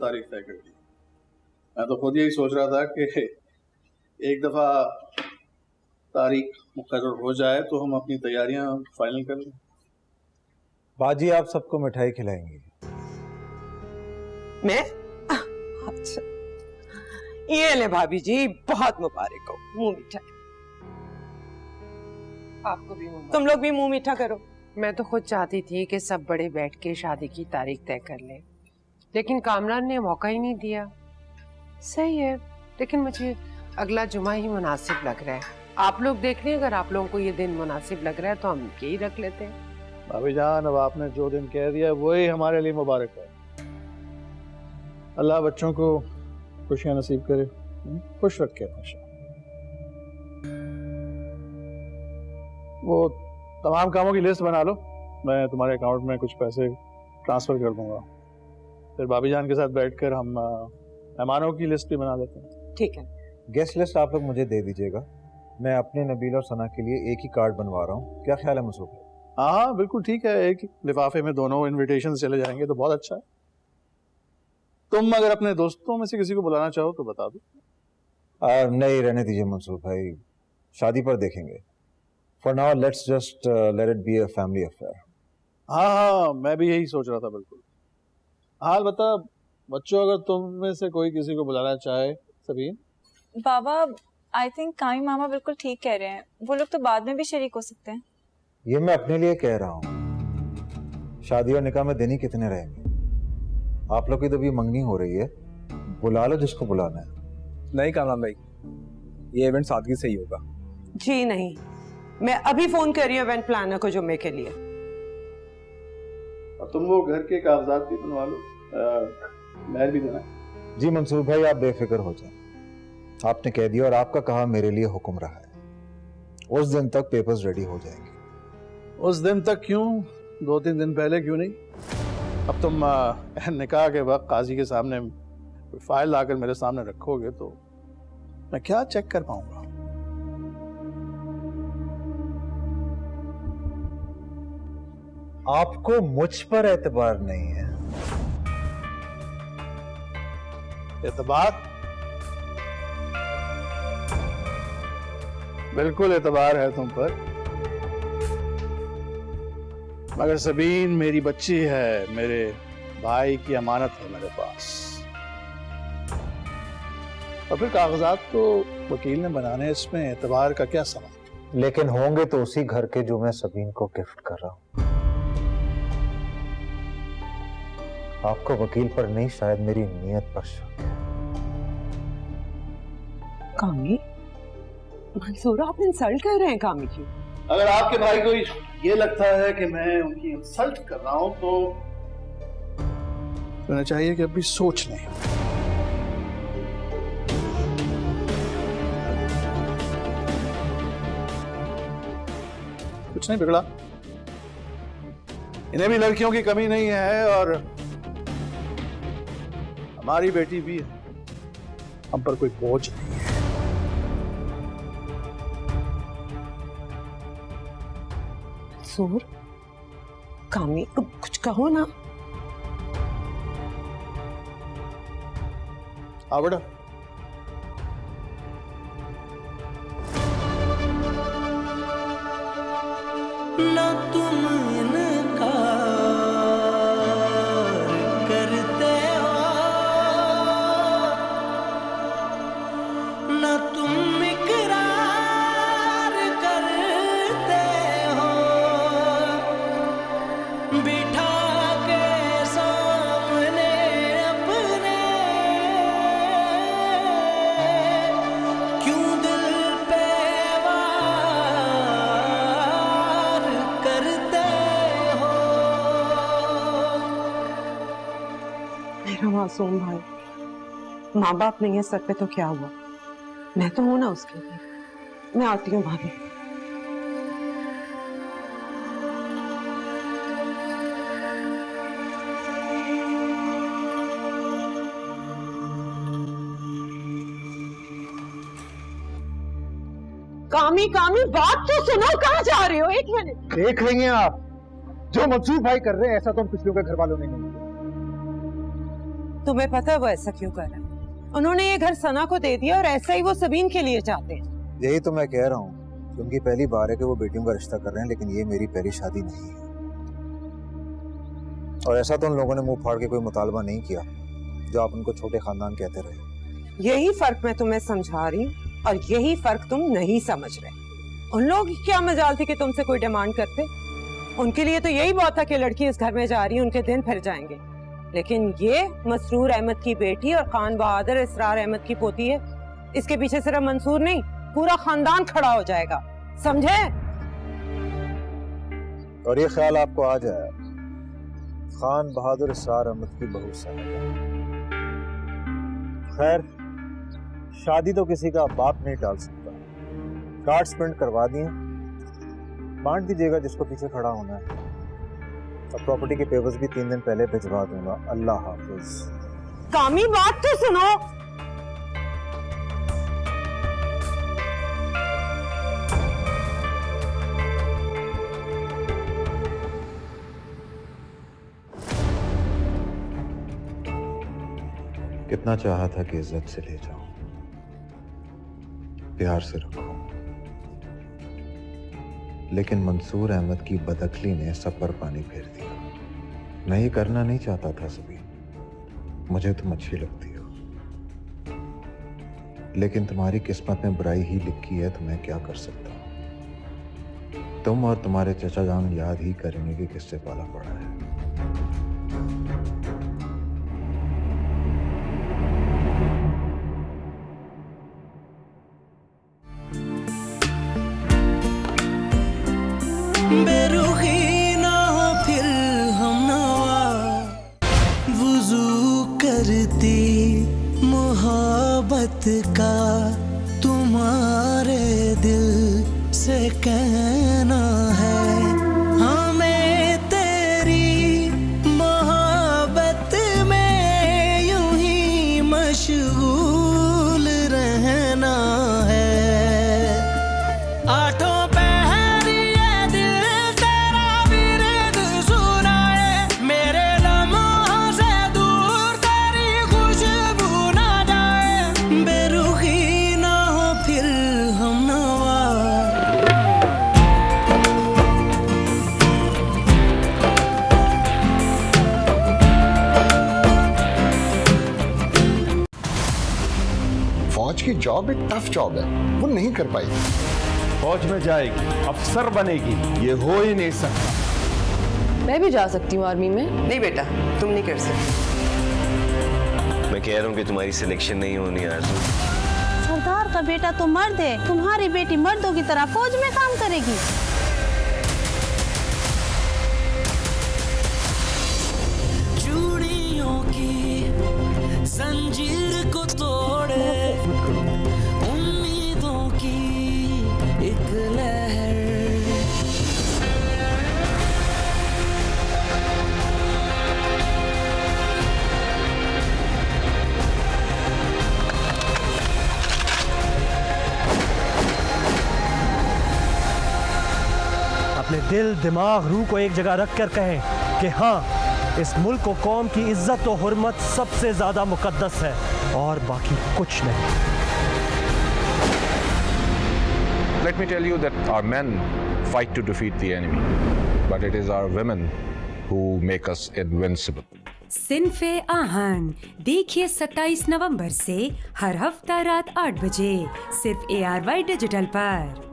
तारीख तय कर दी। मैं तो खुद यही सोच रहा था कि एक दफा तारीख मुकर्रर हो जाए तो हम अपनी तैयारियां फाइनल कर लें। बाजी आप सबको मिठाई खिलाएंगी। मैं? अच्छा, ये ले भाभी जी, बहुत मुबारक हो। मुंह मीठा। आपको भी मुबारक। तुम लोग भी मुंह मीठा करो। मैं तो खुद चाहती थी कि सब बड़े बैठ के शादी की तारीख तय कर ले, लेकिन कामरान ने मौका ही नहीं दिया। सही है, लेकिन मुझे अगला जुमा ही मुनासिब लग रहा है। आप लोग देख लें, अगर आप लोगों को ये दिन मुनासिब लग रहा है तो हम यही रख लेते हैं। भाभी जान, अब आपने जो दिन कह दिया वही हमारे लिए मुबारक है। अल्लाह बच्चों को खुशियां नसीब करे, खुश रखे हमेशा। वो तमाम कामों की लिस्ट बना लो, मैं तुम्हारे अकाउंट में कुछ पैसे ट्रांसफर कर दूंगा। फिर भाभी जान के साथ बैठकर हम मेहमानों की लिस्ट भी बना लेते हैं। ठीक है। गेस्ट लिस्ट आप लोग मुझे दे दीजिएगा, मैं अपने नबील और सना के लिए एक ही कार्ड बनवा रहा हूँ। क्या ख्याल है मंसूर? हाँ बिल्कुल ठीक है, एक लिफाफे में दोनों इनविटेशन चले जाएंगे तो बहुत अच्छा है। तुम अगर अपने दोस्तों में से किसी को बुलाना चाहो तो बता दो। नहीं, रहने दीजिए मंसूर भाई, शादी पर देखेंगे। For now let's just let it be a family affair. हाँ, मैं भी यही सोच रहा था। बिल्कुल। हाल बता बच्चों, अगर तुम में से कोई किसी को बुलाना चाहे। सबीन? बाबा, आई थिंक कामी मामा बिल्कुल ठीक कह रहे हैं, वो लोग तो बाद में भी शरीक हो सकते हैं। ये मैं अपने लिए कह रहा हूँ, शादी और निकाह में दिन ही कितने रहेंगे। आप लोग की तो भी मंगनी हो रही है, बुला लो जिसको बुलाना है। नहीं कामरान भाई, ये इवेंट सादगी से ही होगा। जी नहीं, मैं अभी फोन कर रही हूँ इवेंट प्लानर को जुम्मे के लिए। अब तुम वो घर के कागजात भी बनवा लो, महर भी देना। जी मंसूर भाई, आप बेफिक्र हो जाएं, आपने कह दिया और आपका कहा मेरे लिए हुक्म रहा है। उस दिन तक पेपर्स रेडी हो जाएंगे। उस दिन तक क्यों, 2-3 दिन पहले क्यों नहीं? अब तुम निकाह के वक्त काजी के सामने फाइल लाकर मेरे सामने रखोगे तो मैं क्या चेक कर पाऊंगा? आपको मुझ पर एतबार नहीं है? एतबार? बिल्कुल एतबार है तुम पर, मगर सबीन मेरी बच्ची है, मेरे भाई की अमानत है मेरे पास। और फिर कागजात तो वकील ने बनाने, इसमें एतबार का क्या सवाल? लेकिन होंगे तो उसी घर के जो मैं सबीन को गिफ्ट कर रहा हूं। आपको वकील पर नहीं, शायद मेरी नीयत पर शक है। कामी, मंसूर आप इंसल्ट कर रहे हैं कामी जी। अगर आपके भाई को ये लगता है कि मैं उनकी इंसल्ट कर रहा हूं तो उन्हें चाहिए कि अभी सोच लें। कुछ नहीं बिगड़ा, इन्हें भी लड़कियों की कमी नहीं है और हमारी बेटी भी है, हम पर कोई बोझ नहीं है। मंसूर, कामी कुछ कहो ना। हाँ बेटा। ना तुम इनकार करते हो, ना तुम इकरार करते हो, बिठा के सामने अपने क्यों दिल पे वार करते हो। मेरा मासूम भाई, माँ बाप नहीं है सर पे तो क्या हुआ, मैं तो हूं ना उसके लिए। मैं आती हूँ भाभी। कामी कामी, बात तो सुनो, कहाँ जा रहे हो? एक मिनट। देख लेंगे आप, जो मंसूर भाई कर रहे हैं ऐसा तो हम पिछलियों के घर वालों ने नहीं किया। तुम्हें पता है वो ऐसा क्यों कर रहे हैं? उन्होंने ये घर सना को दे दिया और ऐसा ही वो सबीन के लिए चाहते हैं। यही तो मैं कह रहा हूँ कि उनकी पहली बार है कि वो बेटियों का रिश्ता कर रहे हैं, लेकिन ये मेरी पहली शादी नहीं है। और ऐसा तो उन लोगों ने मुंह फाड़ के कोई मुतालबा नहीं किया जो आप उनको छोटे खानदान कहते रहे। यही फर्क मैं तुम्हें समझा रही हूँ और यही फर्क तुम नहीं समझ रहे। उन लोगों की क्या मजाल थी कि तुमसे कोई डिमांड करते? उनके लिए तो यही बहुत था कि लड़की इस घर में जा रही है, उनके दिन फिर जाएंगे। लेकिन ये मसरूर अहमद की बेटी और खान बहादुर इसरार अहमद की पोती है। इसके पीछे सिर्फ मंसूर नहीं, पूरा खानदान खड़ा हो जाएगा, समझे? और ये ख्याल आपको आ जाए खान बहादुर इसरार अहमद की बहू से। खैर, शादी तो किसी का बाप नहीं टाल सकता। कार्ड्स प्रिंट करवा दिए, बांट दीजिएगा जिसको पीछे खड़ा होना है। और प्रॉपर्टी के पेपर्स भी 3 दिन पहले भिजवा दूंगा। अल्लाह हाफिज। कामी बात तो सुनो। कितना चाहा था कि इज्जत से ले जाऊं, प्यार से रखूं, लेकिन मंसूर अहमद की बदअक्ली ने सब पर पानी फेर दिया। मैं ये करना नहीं चाहता था सभी, मुझे तुम अच्छी लगती हो, लेकिन तुम्हारी किस्मत में बुराई ही लिखी है तो मैं क्या कर सकता हूं। तुम और तुम्हारे चचा जान याद ही करेंगे कि किससे पाला पड़ा है। बेरुखी ना हो फिर हम नवा, वुजू करती मोहब्बत का तुम्हारे दिल से कहना है। हमें तेरी मोहब्बत में यूं ही मशगूल रहना है। आठों फौज की जॉब एक टफ जॉब है, वो नहीं कर पाई। फौज में जाएगी, अफसर बनेगी, ये हो ही नहीं सकता। मैं भी जा सकती हूँ आर्मी में। नहीं बेटा, तुम नहीं कर सकते। मैं कह रहा हूँ कि तुम्हारी सिलेक्शन नहीं होनी आरज़ू। सरदार का बेटा तो मर्द है, तुम्हारी बेटी मर्दों की तरह फौज में काम करेगी। चूड़ियों की जंजीर को तोड़े उम्मीदों की एक लहर। अपने दिल, दिमाग, रूह को एक जगह रख कर कहें कि हाँ, इस मुल्क को कौम की इज्जत और हुर्मत सबसे ज्यादा मुकद्दस है और बाकी कुछ नहीं। Let me tell you that our men fight to defeat the enemy, but it is our women who make us invincible. सिन्फे आहन देखिए 27 नवंबर से हर हफ्ता रात 8 बजे सिर्फ ARY डिजिटल पर।